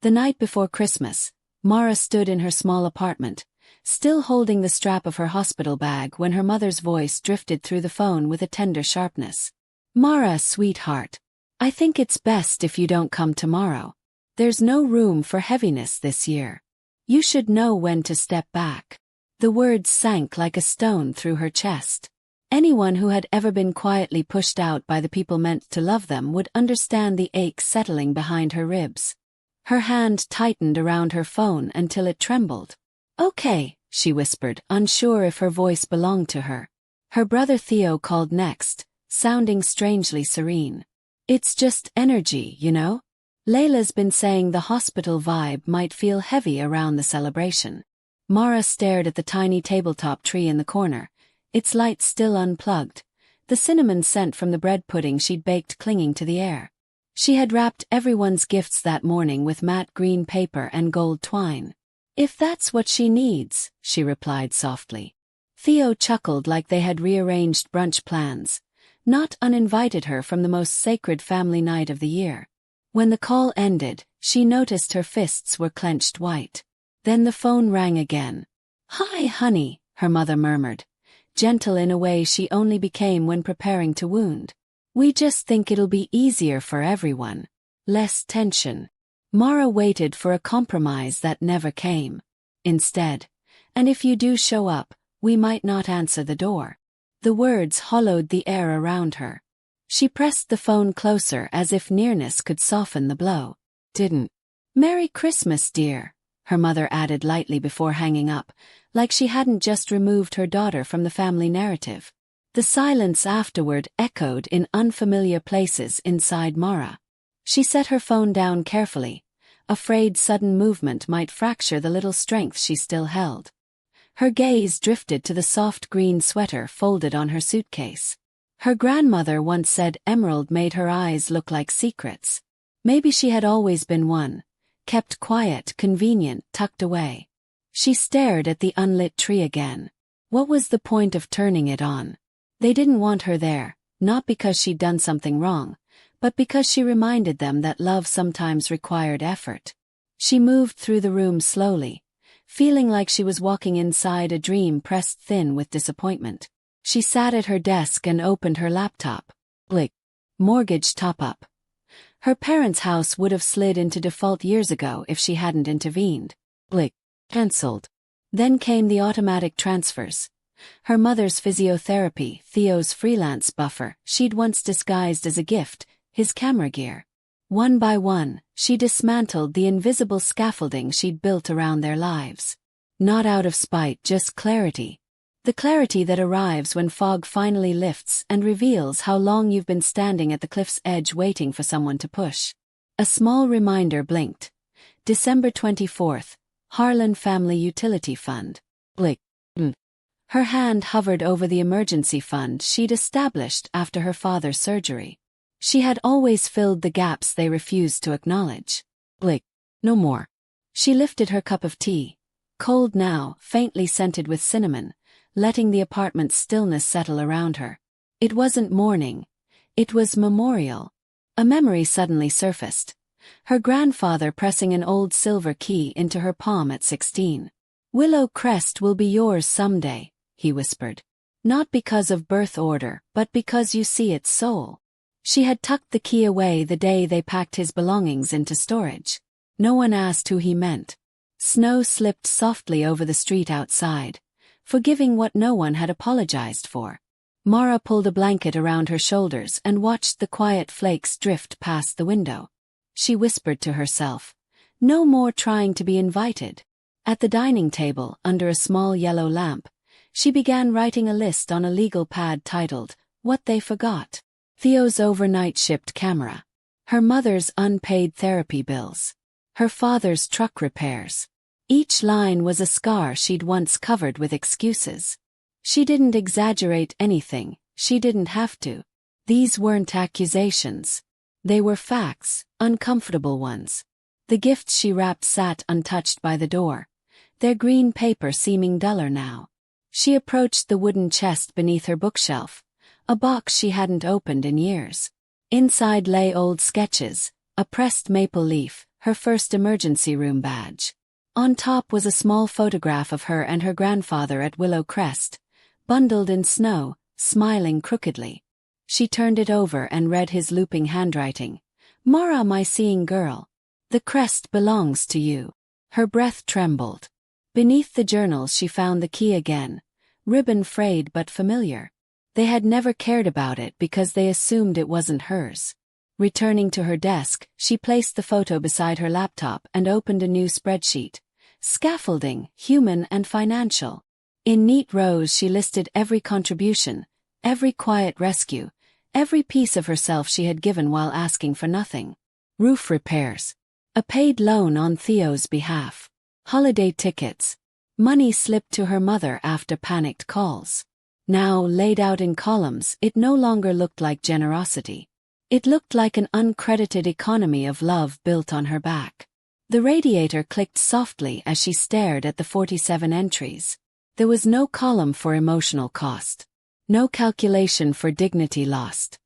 The night before Christmas, Mara stood in her small apartment, still holding the strap of her hospital bag when her mother's voice drifted through the phone with a tender sharpness. "Mara, sweetheart. I think it's best if you don't come tomorrow. There's no room for heaviness this year. You should know when to step back." The words sank like a stone through her chest. Anyone who had ever been quietly pushed out by the people meant to love them would understand the ache settling behind her ribs. Her hand tightened around her phone until it trembled. "Okay," she whispered, unsure if her voice belonged to her. Her brother Theo called next, sounding strangely serene. "It's just energy, you know? Layla's been saying the hospital vibe might feel heavy around the celebration." Mara stared at the tiny tabletop tree in the corner, its light still unplugged, the cinnamon scent from the bread pudding she'd baked clinging to the air. She had wrapped everyone's gifts that morning with matte green paper and gold twine. "If that's what she needs," she replied softly. Theo chuckled like they had rearranged brunch plans, not uninvited her from the most sacred family night of the year. When the call ended, she noticed her fists were clenched white. Then the phone rang again. "Hi, honey," her mother murmured, gentle in a way she only became when preparing to wound. "We just think it'll be easier for everyone. Less tension." Mara waited for a compromise that never came. Instead, "And if you do show up, we might not answer the door." The words hollowed the air around her. She pressed the phone closer as if nearness could soften the blow. "Didn't. Merry Christmas, dear," her mother added lightly before hanging up, like she hadn't just removed her daughter from the family narrative. The silence afterward echoed in unfamiliar places inside Mara. She set her phone down carefully, afraid sudden movement might fracture the little strength she still held. Her gaze drifted to the soft green sweater folded on her suitcase. Her grandmother once said emerald made her eyes look like secrets. Maybe she had always been one, kept quiet, convenient, tucked away. She stared at the unlit tree again. What was the point of turning it on? They didn't want her there, not because she'd done something wrong, but because she reminded them that love sometimes required effort. She moved through the room slowly, feeling like she was walking inside a dream pressed thin with disappointment. She sat at her desk and opened her laptop. Blick. Mortgage top-up. Her parents' house would have slid into default years ago if she hadn't intervened. Blick. Cancelled. Then came the automatic transfers. Her mother's physiotherapy, Theo's freelance buffer, she'd once disguised as a gift, his camera gear. One by one, she dismantled the invisible scaffolding she'd built around their lives. Not out of spite, just clarity. The clarity that arrives when fog finally lifts and reveals how long you've been standing at the cliff's edge waiting for someone to push. A small reminder blinked. December 24th, Harlan Family Utility Fund. Blick. Her hand hovered over the emergency fund she'd established after her father's surgery. She had always filled the gaps they refused to acknowledge. Blick. No more. She lifted her cup of tea, cold now, faintly scented with cinnamon, letting the apartment's stillness settle around her. It wasn't mourning. It was memorial. A memory suddenly surfaced. Her grandfather pressing an old silver key into her palm at 16. "Willow Crest will be yours someday," he whispered. "Not because of birth order, but because you see its soul." She had tucked the key away the day they packed his belongings into storage. No one asked who he meant. Snow slipped softly over the street outside, forgiving what no one had apologized for. Mara pulled a blanket around her shoulders and watched the quiet flakes drift past the window. She whispered to herself, "No more trying to be invited." At the dining table, under a small yellow lamp, she began writing a list on a legal pad titled, "What They Forgot." Theo's overnight shipped camera. Her mother's unpaid therapy bills. Her father's truck repairs. Each line was a scar she'd once covered with excuses. She didn't exaggerate anything, she didn't have to. These weren't accusations. They were facts, uncomfortable ones. The gifts she wrapped sat untouched by the door, their green paper seeming duller now. She approached the wooden chest beneath her bookshelf, a box she hadn't opened in years. Inside lay old sketches, a pressed maple leaf, her first emergency room badge. On top was a small photograph of her and her grandfather at Willow Crest, bundled in snow, smiling crookedly. She turned it over and read his looping handwriting. "Mara, my seeing girl. The crest belongs to you." Her breath trembled. Beneath the journals she found the key again, ribbon frayed but familiar. They had never cared about it because they assumed it wasn't hers. Returning to her desk, she placed the photo beside her laptop and opened a new spreadsheet. Scaffolding, human and financial. In neat rows she listed every contribution, every quiet rescue, every piece of herself she had given while asking for nothing. Roof repairs. A paid loan on Theo's behalf. Holiday tickets. Money slipped to her mother after panicked calls. Now, laid out in columns, it no longer looked like generosity. It looked like an uncredited economy of love built on her back. The radiator clicked softly as she stared at the 47 entries. There was no column for emotional cost. No calculation for dignity lost.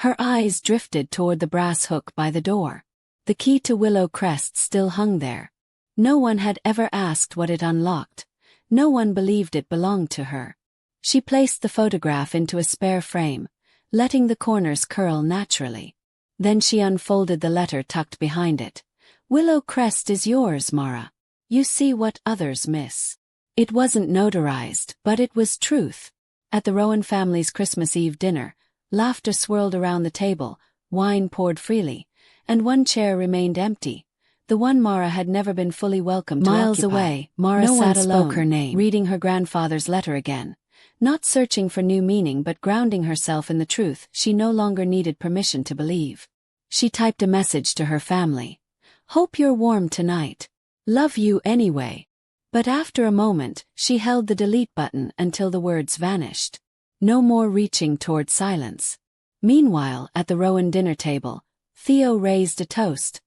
Her eyes drifted toward the brass hook by the door. The key to Willow Crest still hung there. No one had ever asked what it unlocked. No one believed it belonged to her. She placed the photograph into a spare frame, letting the corners curl naturally. Then she unfolded the letter tucked behind it. "Willow Crest is yours, Mara. You see what others miss." It wasn't notarized, but it was truth. At the Rowan family's Christmas Eve dinner, laughter swirled around the table, wine poured freely, and one chair remained empty, the one Mara had never been fully welcomed to occupy. Miles away, Mara sat alone, her name, reading her grandfather's letter again, not searching for new meaning but grounding herself in the truth she no longer needed permission to believe. She typed a message to her family. "Hope you're warm tonight. Love you anyway." But after a moment, she held the delete button until the words vanished. No more reaching toward silence. Meanwhile, at the Rowan dinner table, Theo raised a toast,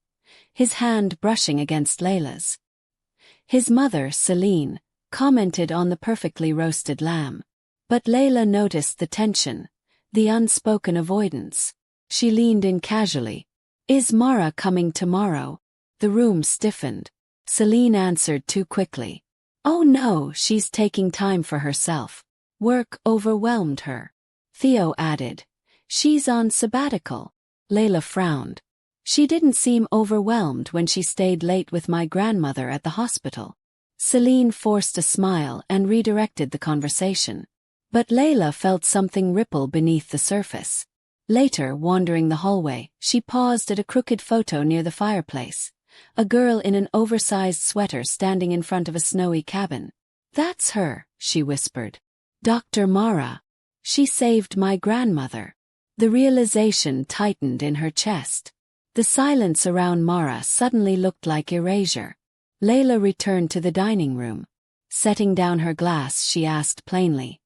his hand brushing against Layla's. His mother, Celine, commented on the perfectly roasted lamb. But Layla noticed the tension, the unspoken avoidance. She leaned in casually. "Is Mara coming tomorrow?" The room stiffened. Celine answered too quickly. "Oh no, she's taking time for herself. Work overwhelmed her." Theo added. "She's on sabbatical." Layla frowned. "She didn't seem overwhelmed when she stayed late with my grandmother at the hospital." Celine forced a smile and redirected the conversation. But Layla felt something ripple beneath the surface. Later, wandering the hallway, she paused at a crooked photo near the fireplace. A girl in an oversized sweater standing in front of a snowy cabin. "That's her," she whispered. "Dr. Mara. She saved my grandmother." The realization tightened in her chest. The silence around Mara suddenly looked like erasure. Layla returned to the dining room. Setting down her glass, she asked plainly,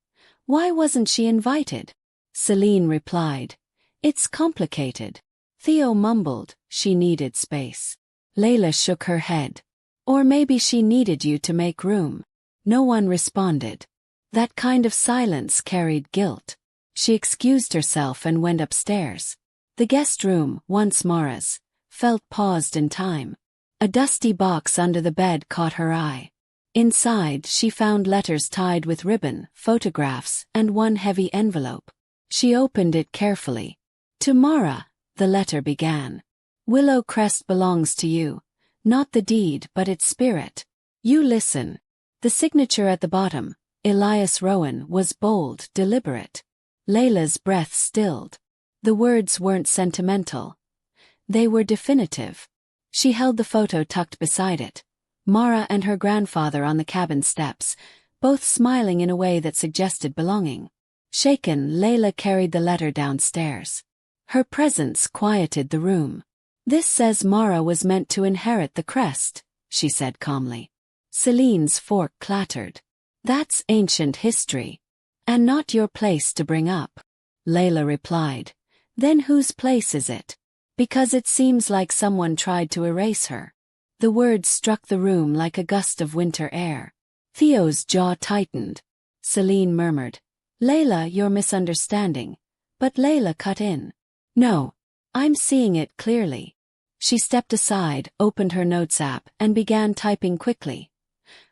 "Why wasn't she invited?" Celine replied, "It's complicated." Theo mumbled, "She needed space." Layla shook her head. "Or maybe she needed you to make room." No one responded. That kind of silence carried guilt. She excused herself and went upstairs. The guest room, once Mara's, felt paused in time. A dusty box under the bed caught her eye. Inside, she found letters tied with ribbon, photographs, and one heavy envelope. She opened it carefully. "To Mara," the letter began. "Willow Crest belongs to you. Not the deed but its spirit. You listen." The signature at the bottom, Elias Rowan, was bold, deliberate. Layla's breath stilled. The words weren't sentimental. They were definitive. She held the photo tucked beside it. Mara and her grandfather on the cabin steps, both smiling in a way that suggested belonging. Shaken, Layla carried the letter downstairs. Her presence quieted the room. "This says Mara was meant to inherit the crest," she said calmly. Celine's fork clattered. "That's ancient history. And not your place to bring up." Layla replied. "Then whose place is it? Because it seems like someone tried to erase her." The words struck the room like a gust of winter air. Theo's jaw tightened. Celine murmured, "Layla, you're misunderstanding." But Layla cut in. "No. I'm seeing it clearly. She stepped aside, opened her notes app, and began typing quickly.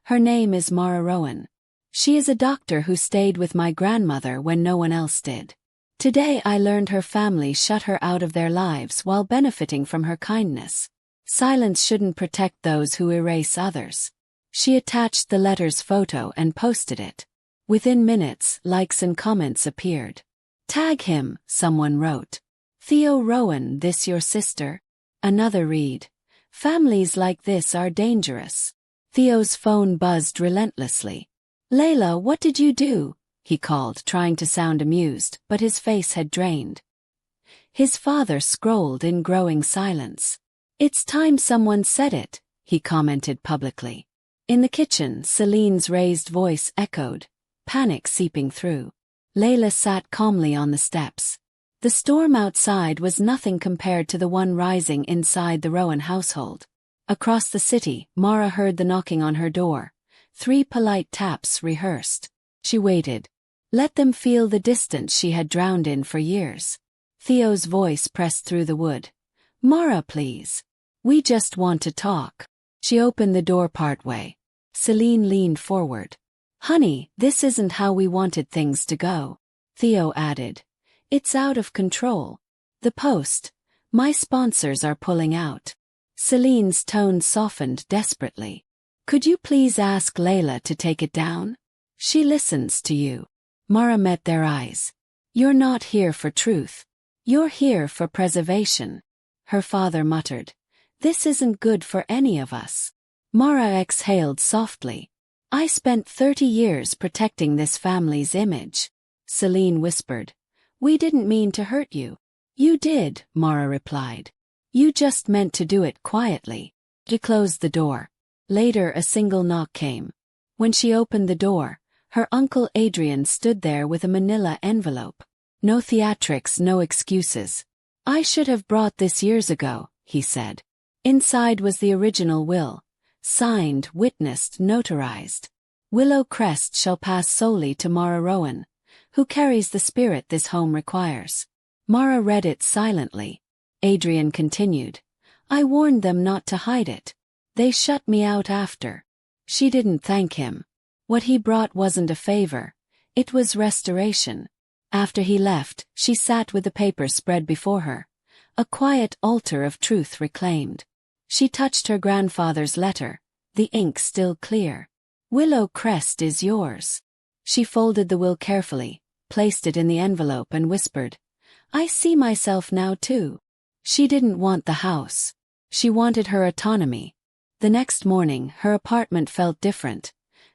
Her name is Mara Rowan. She is a doctor who stayed with my grandmother when no one else did. Today I learned her family shut her out of their lives while benefiting from her kindness. Silence shouldn't protect those who erase others. She attached the letter's photo and posted it. Within minutes, likes and comments appeared. Tag him, someone wrote. Theo Rowan, this your sister? Another read. Families like this are dangerous. Theo's phone buzzed relentlessly. Layla, what did you do? He called, trying to sound amused, but his face had drained. His father scrolled in growing silence. It's time someone said it, he commented publicly. In the kitchen, Celine's raised voice echoed, panic seeping through. Layla sat calmly on the steps. The storm outside was nothing compared to the one rising inside the Rowan household. Across the city, Mara heard the knocking on her door. 3 polite taps rehearsed. She waited. Let them feel the distance she had drowned in for years. Theo's voice pressed through the wood. Mara, please. We just want to talk. She opened the door partway. Celine leaned forward. Honey, this isn't how we wanted things to go. Theo added. It's out of control. The Post. My sponsors are pulling out. Celine's tone softened desperately. Could you please ask Layla to take it down? She listens to you. Mara met their eyes. You're not here for truth. You're here for preservation. Her father muttered. This isn't good for any of us. Mara exhaled softly. I spent 30 years protecting this family's image. Celine whispered. We didn't mean to hurt you. You did, Mara replied. You just meant to do it quietly. She closed the door. Later a single knock came. When she opened the door, her uncle Adrian stood there with a manila envelope. No theatrics, no excuses. I should have brought this years ago, he said. Inside was the original will. Signed, witnessed, notarized. Willow Crest shall pass solely to Mara Rowan, who carries the spirit this home requires. Mara read it silently. Adrian continued. I warned them not to hide it. They shut me out after. She didn't thank him. What he brought wasn't a favor. It was restoration. After he left, she sat with the paper spread before her. A quiet altar of truth reclaimed. She touched her grandfather's letter, the ink still clear. Willow Crest is yours. She folded the will carefully, placed it in the envelope and whispered, I see myself now too. She didn't want the house. She wanted her autonomy. The next morning, her apartment felt different.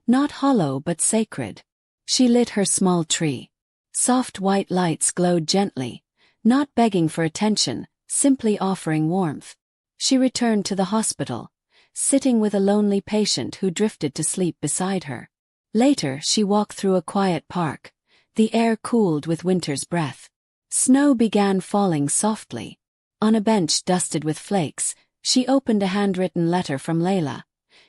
Not hollow but sacred. She lit her small tree. Soft white lights glowed gently, not begging for attention, simply offering warmth. She returned to the hospital, sitting with a lonely patient who drifted to sleep beside her. Later, she walked through a quiet park. The air cooled with winter's breath. Snow began falling softly. On a bench dusted with flakes, she opened a handwritten letter from Layla.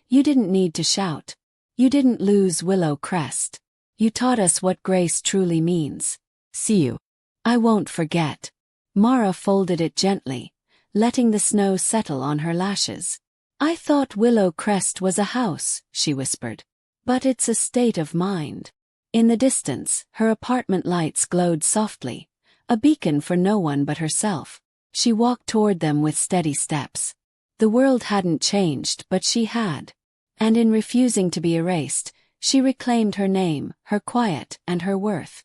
You didn't need to shout. You didn't lose Willow Crest. You taught us what grace truly means. See you. I won't forget. Mara folded it gently, letting the snow settle on her lashes. I thought Willow Crest was a house, she whispered. But it's a state of mind. In the distance, her apartment lights glowed softly, a beacon for no one but herself. She walked toward them with steady steps. The world hadn't changed, but she had. And in refusing to be erased, she reclaimed her name, her quiet, and her worth.